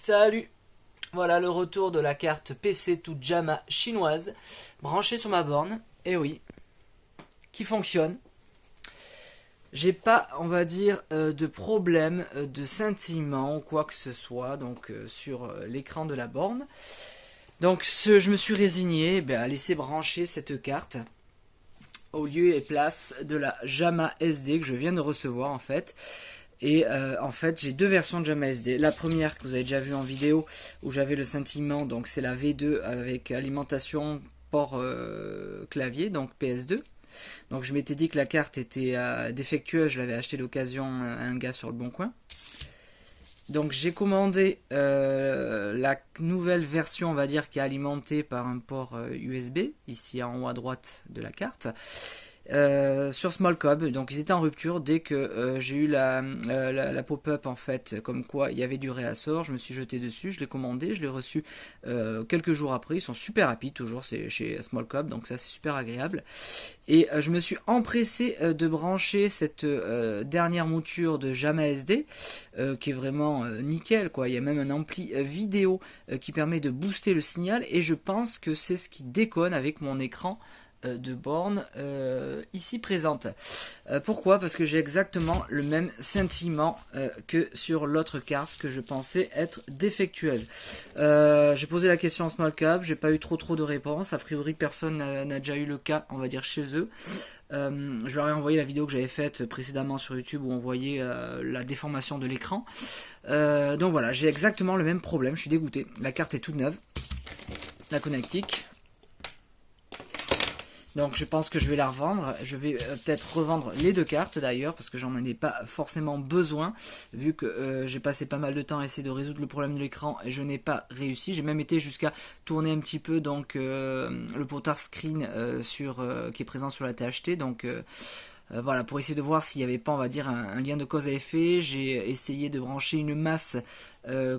Salut! Voilà le retour de la carte PC toute JAMA chinoise branchée sur ma borne, et oui, qui fonctionne. J'ai pas, on va dire, de problème de scintillement ou quoi que ce soit donc sur l'écran de la borne. Donc je me suis résigné à laisser brancher cette carte au lieu et place de la JAMA SD que je viens de recevoir en fait. Et en fait j'ai deux versions de JAMA SD. La première que vous avez déjà vue en vidéo où j'avais le scintillement, donc c'est la V2 avec alimentation port clavier, donc PS2. Donc je m'étais dit que la carte était défectueuse, je l'avais acheté d'occasion à un gars sur le bon coin. Donc j'ai commandé la nouvelle version, on va dire, qui est alimentée par un port USB, ici en haut à droite de la carte. Sur Smallcob, donc ils étaient en rupture dès que j'ai eu la pop-up en fait, comme quoi il y avait du réassort. Je me suis jeté dessus, je l'ai commandé, je l'ai reçu quelques jours après. Ils sont super rapides, toujours, c'est chez Smallcob, donc ça c'est super agréable. Et je me suis empressé de brancher cette dernière mouture de JAMA SD qui est vraiment nickel quoi. Il y a même un ampli vidéo qui permet de booster le signal, et je pense que c'est ce qui déconne avec mon écran de borne ici présente. Pourquoi? Parce que j'ai exactement le même scintillement que sur l'autre carte que je pensais être défectueuse. J'ai posé la question en Smallcob, j'ai pas eu trop de réponses. A priori personne n'a déjà eu le cas, on va dire, chez eux. Je leur ai envoyé la vidéo que j'avais faite précédemment sur YouTube où on voyait la déformation de l'écran. Donc voilà, j'ai exactement le même problème, je suis dégoûté. La carte est toute neuve, la connectique. Donc je pense que je vais la revendre. Je vais peut-être revendre les deux cartes d'ailleurs, parce que j'en ai pas forcément besoin, vu que j'ai passé pas mal de temps à essayer de résoudre le problème de l'écran et je n'ai pas réussi. J'ai même été jusqu'à tourner un petit peu donc le potard screen qui est présent sur la THT. Donc voilà, pour essayer de voir s'il n'y avait pas, on va dire, un lien de cause à effet. J'ai essayé de brancher une masse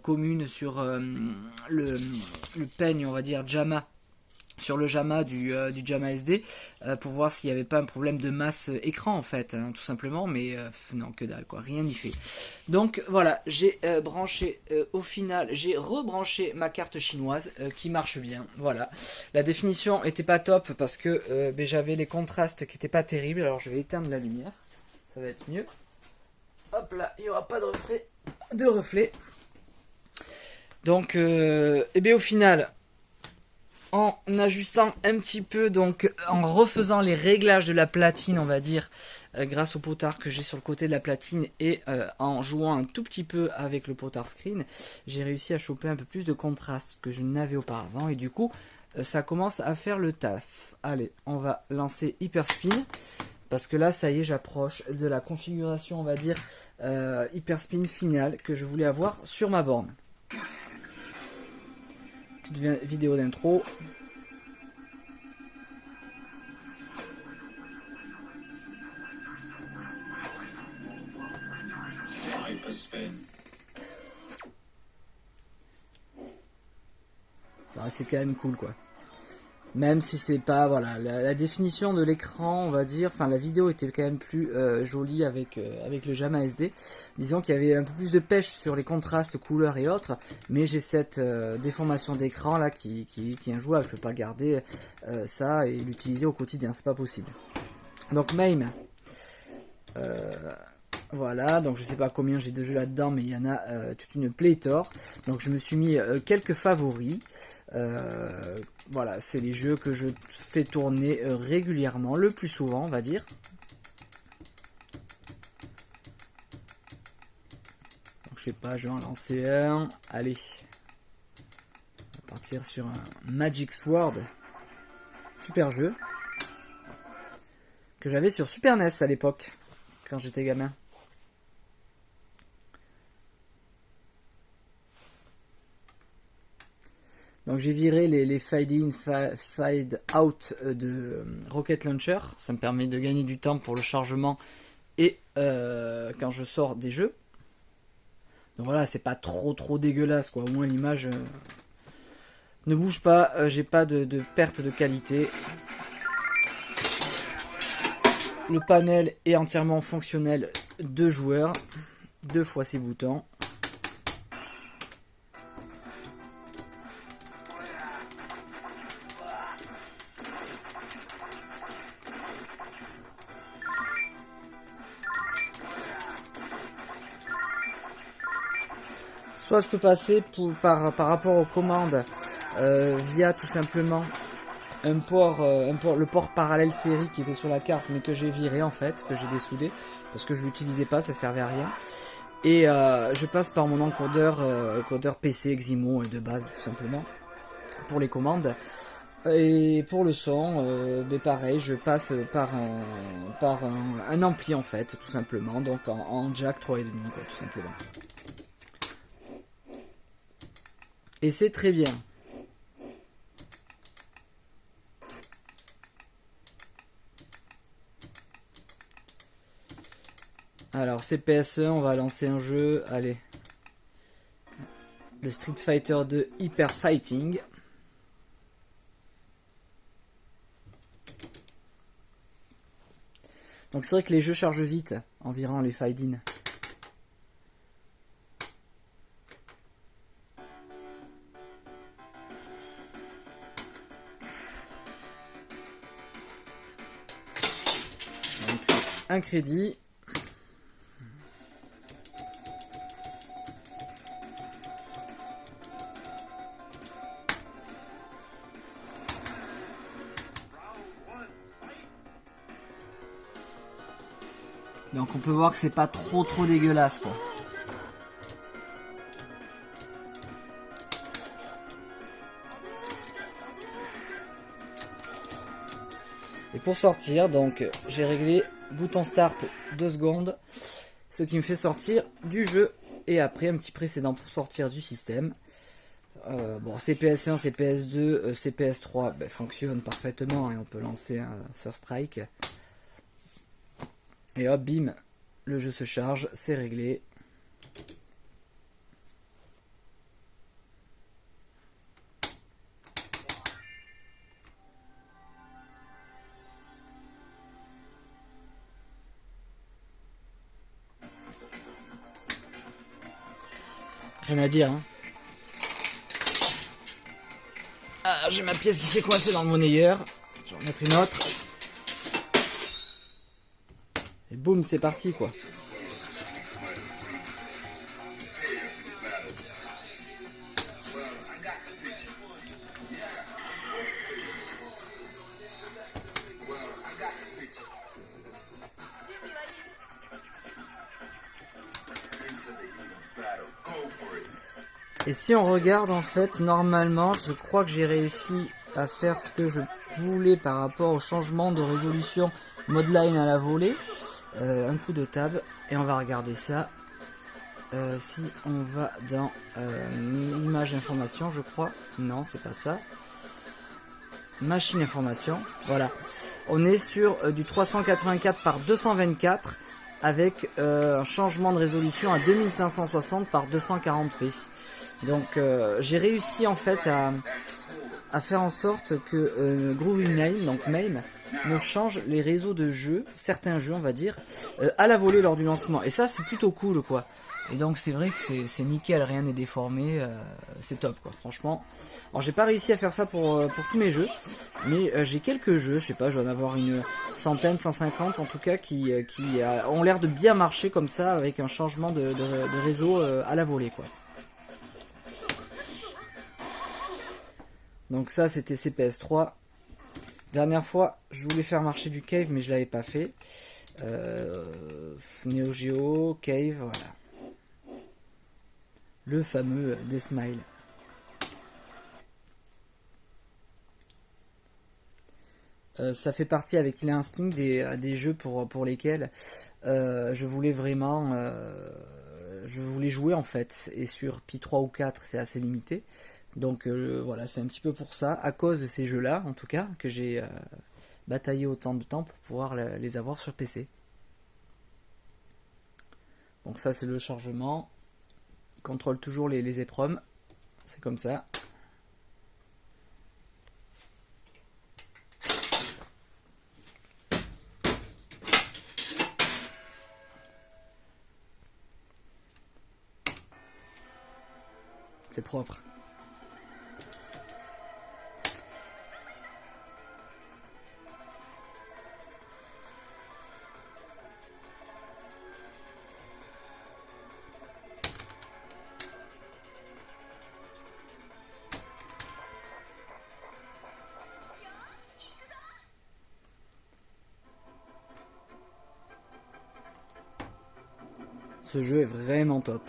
commune sur le peigne, on va dire, JAMA, sur le JAMA du JAMA SD pour voir s'il n'y avait pas un problème de masse écran en fait, hein, tout simplement, mais non, que dalle quoi, rien n'y fait. Donc voilà, j'ai branché au final, j'ai rebranché ma carte chinoise qui marche bien. Voilà, la définition était pas top parce que j'avais les contrastes qui n'étaient pas terribles. Alors je vais éteindre la lumière, ça va être mieux. Hop là, il n'y aura pas de reflet. Donc au final, en ajustant un petit peu, donc en refaisant les réglages de la platine, on va dire, grâce au potard que j'ai sur le côté de la platine, et en jouant un tout petit peu avec le potard screen, j'ai réussi à choper un peu plus de contraste que je n'avais auparavant, et du coup ça commence à faire le taf. Allez, on va lancer Hyperspin, parce que là ça y est, j'approche de la configuration, on va dire, Hyperspin finale que je voulais avoir sur ma borne. Petite vidéo d'intro. Bah, c'est quand même cool quoi. Même si c'est pas, voilà, la définition de l'écran, on va dire, enfin la vidéo était quand même plus jolie avec le JAMA SD. Disons qu'il y avait un peu plus de pêche sur les contrastes, couleurs et autres, mais j'ai cette déformation d'écran là qui est injouable. Je peux pas garder ça et l'utiliser au quotidien, c'est pas possible. Donc MAME, voilà, donc je sais pas combien j'ai de jeux là-dedans, mais il y en a toute une pléthore. Donc je me suis mis quelques favoris. Voilà, c'est les jeux que je fais tourner régulièrement, le plus souvent, on va dire. Donc, je sais pas, je vais en lancer un. Allez, on va partir sur un Magic Sword. Super jeu. Que j'avais sur Super NES à l'époque, quand j'étais gamin. Donc j'ai viré les fade in, fade out de Rocket Launcher. Ça me permet de gagner du temps pour le chargement et quand je sors des jeux. Donc voilà, c'est pas trop dégueulasse quoi. Au moins l'image ne bouge pas, j'ai pas de perte de qualité. Le panel est entièrement fonctionnel, 2 joueurs, 2 fois 6 boutons. Soit je peux passer par rapport aux commandes via tout simplement le port parallèle série qui était sur la carte mais que j'ai viré en fait, que j'ai dessoudé parce que je l'utilisais pas, ça servait à rien. Et je passe par mon encodeur, encodeur PC Eximo de base tout simplement pour les commandes. Et pour le son, mais pareil, je passe par un ampli en fait, tout simplement, donc en jack 3,5 quoi, tout simplement. Et c'est très bien. Alors CPS1, on va lancer un jeu, allez. Le Street Fighter 2 Hyper Fighting. Donc c'est vrai que les jeux chargent vite, environ les fade-in. Un crédit. Donc on peut voir que c'est pas trop dégueulasse quoi. Et pour sortir, donc j'ai réglé bouton start 2 secondes, ce qui me fait sortir du jeu. Et après un petit précédent pour sortir du système. Bon, CPS1, CPS2, CPS3 ben, fonctionne parfaitement et on peut lancer un Third Strike. Et hop, bim, le jeu se charge, c'est réglé. Rien à dire, hein. Ah, j'ai ma pièce qui s'est coincée dans le monnayeur. Je vais en mettre une autre. Et boum, c'est parti, quoi. Et si on regarde, en fait, normalement, je crois que j'ai réussi à faire ce que je voulais par rapport au changement de résolution mode line à la volée. Un coup de tab, et on va regarder ça. Si on va dans image information, je crois. Non, c'est pas ça. Machine information, voilà. On est sur du 384 par 224 avec un changement de résolution à 2560 par 240p. Donc j'ai réussi en fait à faire en sorte que Groovy MAME, donc MAME, me change les réseaux de jeux, certains jeux on va dire, à la volée lors du lancement. Et ça c'est plutôt cool quoi. Et donc c'est vrai que c'est nickel, rien n'est déformé, c'est top quoi, franchement. Alors j'ai pas réussi à faire ça pour tous mes jeux, mais j'ai quelques jeux, je sais pas, je dois en avoir une centaine, 150 en tout cas, qui ont l'air de bien marcher comme ça, avec un changement de réseau à la volée quoi. Donc ça c'était CPS3. Dernière fois je voulais faire marcher du Cave mais je l'avais pas fait. Neo Geo, Cave, voilà. Le fameux Deathmile. Ça fait partie avec Killer Instinct des jeux pour lesquels je voulais vraiment je voulais jouer en fait, et sur Pi 3 ou 4 c'est assez limité, donc voilà, c'est un petit peu pour ça, à cause de ces jeux là en tout cas, que j'ai bataillé autant de temps pour pouvoir les avoir sur PC. Donc ça c'est le chargement, il contrôle toujours les EPROM, c'est comme ça. C'est propre. ce jeu est vraiment top.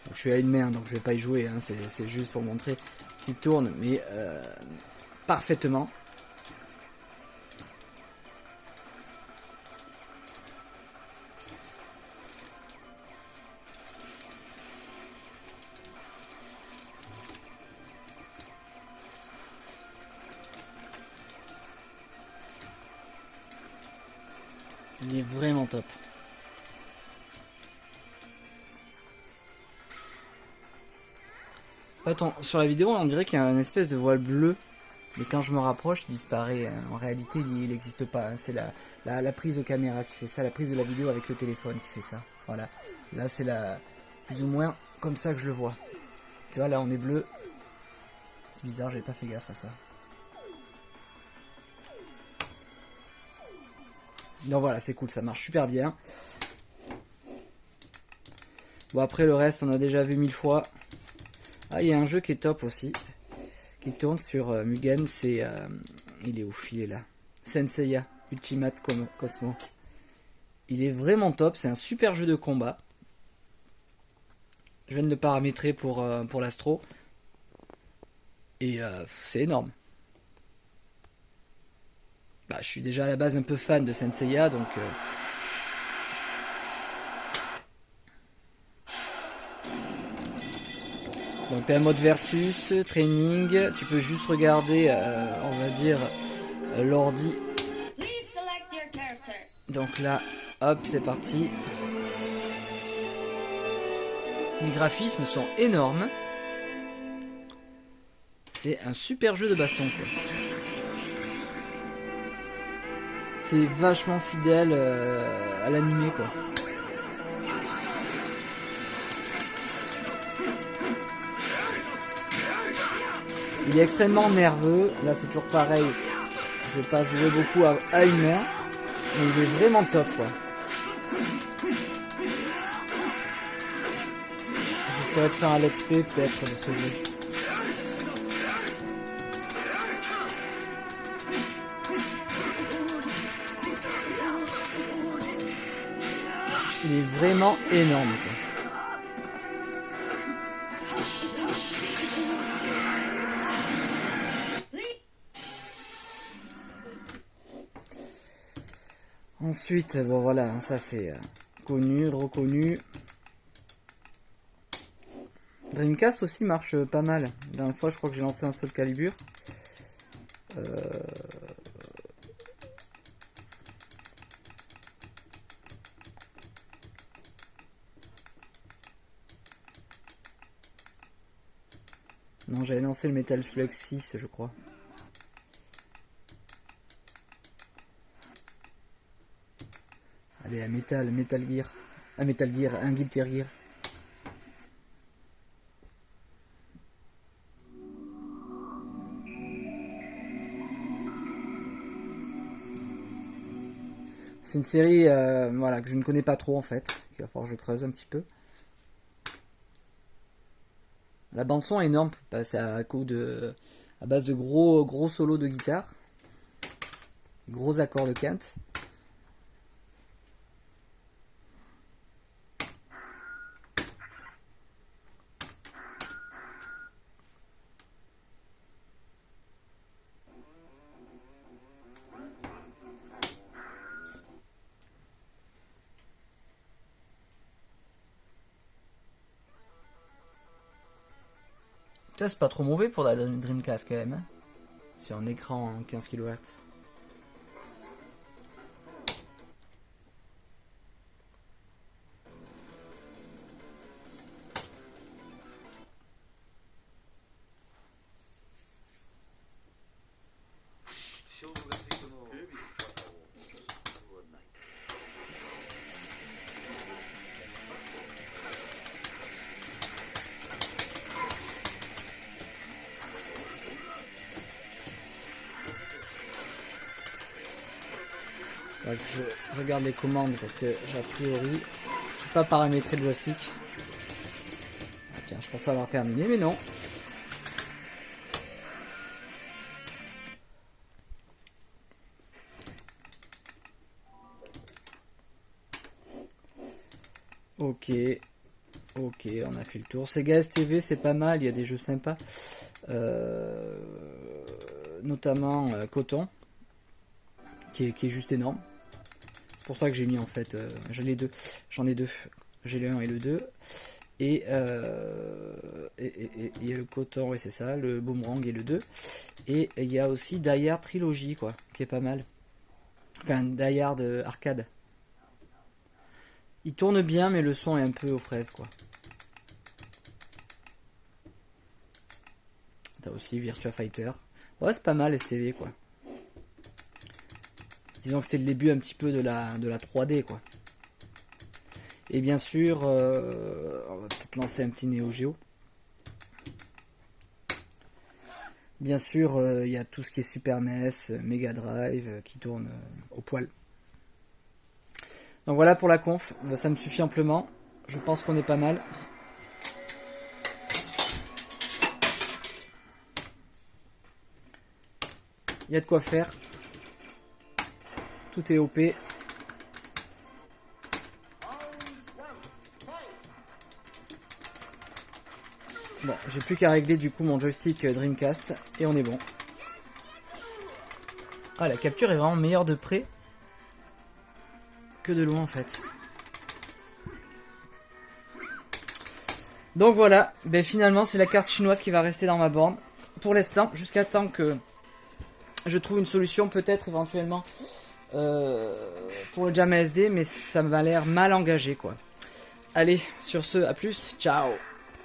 Donc, je suis à une main, donc je vais pas y jouer, hein, c'est juste pour montrer qu'il tourne, mais parfaitement. Il est vraiment top. En fait, sur la vidéo, on dirait qu'il y a une espèce de voile bleu. Mais quand je me rapproche, il disparaît. En réalité, il n'existe pas. Hein. C'est la prise de caméra qui fait ça. La prise de la vidéo avec le téléphone qui fait ça. Voilà. Là, c'est plus ou moins comme ça que je le vois. Tu vois, là, on est bleu. C'est bizarre, j'avais pas fait gaffe à ça. Donc voilà, c'est cool, ça marche super bien. Bon, après le reste, on a déjà vu 1000 fois. Ah, il y a un jeu qui est top aussi. Qui tourne sur Mugen, c'est... il est où? Il est là. Senseiya Ultimate Cosmo. Il est vraiment top, c'est un super jeu de combat. Je viens de le paramétrer pour l'Astro. Et c'est énorme. Bah, je suis déjà à la base un peu fan de Senseiya, donc... Donc t'as un mode versus, training, tu peux juste regarder, on va dire, l'ordi. Donc là, hop, c'est parti. Les graphismes sont énormes. C'est un super jeu de baston, quoi. C'est vachement fidèle à l'animé, quoi. Il est extrêmement nerveux. Là, c'est toujours pareil. Je vais pas jouer beaucoup à une main. Mais il est vraiment top, quoi. J'essaierai de faire un let's play, peut-être, de ce jeu. Il est vraiment énorme, quoi. Ensuite, bon voilà, ça c'est connu, reconnu. Dreamcast aussi marche pas mal. La dernière fois, je crois que j'ai lancé un Soul Calibur. Non, j'avais lancé le Metal Slug 6, je crois. Allez, à Metal Gear. Un Metal Gear, un Guilty Gears. C'est une série voilà, que je ne connais pas trop en fait. Il va falloir que je creuse un petit peu. La bande son est énorme. C'est à base de gros solos de guitare. Gros accords de quinte. Ça, c'est pas trop mauvais pour la Dreamcast quand même. Hein. Sur un écran en 15 kHz. Je regarde les commandes parce que j'ai a priori j'ai pas paramétré le joystick. Ah, tiens, je pensais avoir terminé mais non. Ok. Ok, on a fait le tour. Sega STV, c'est pas mal, il y a des jeux sympas. Notamment Coton, qui est juste énorme. C'est pour ça que j'ai mis en fait, j'en ai deux. J'ai le 1 et le 2. Et il y a le Coton, oui c'est ça, le Boomerang et le 2. Et il y a aussi Die Hard Trilogy, quoi, qui est pas mal. Enfin, Die Hard arcade. Il tourne bien, mais le son est un peu aux fraises, quoi. T'as aussi Virtua Fighter. Ouais, c'est pas mal STV, quoi. Disons que c'était le début un petit peu de la 3D, quoi. Et bien sûr, on va peut-être lancer un petit Neo Geo. Bien sûr, il y a tout ce qui est Super NES, Mega Drive, qui tourne au poil. Donc voilà pour la conf, ça me suffit amplement. Je pense qu'on est pas mal. Il y a de quoi faire. Tout est OP. Bon, j'ai plus qu'à régler du coup mon joystick Dreamcast et on est bon. Ah, la capture est vraiment meilleure de près que de loin en fait. Donc voilà, ben finalement c'est la carte chinoise qui va rester dans ma borne pour l'instant, jusqu'à temps que je trouve une solution peut-être éventuellement pour le Jama SD, mais ça m'a l'air mal engagé quoi. Allez, sur ce, à plus, ciao.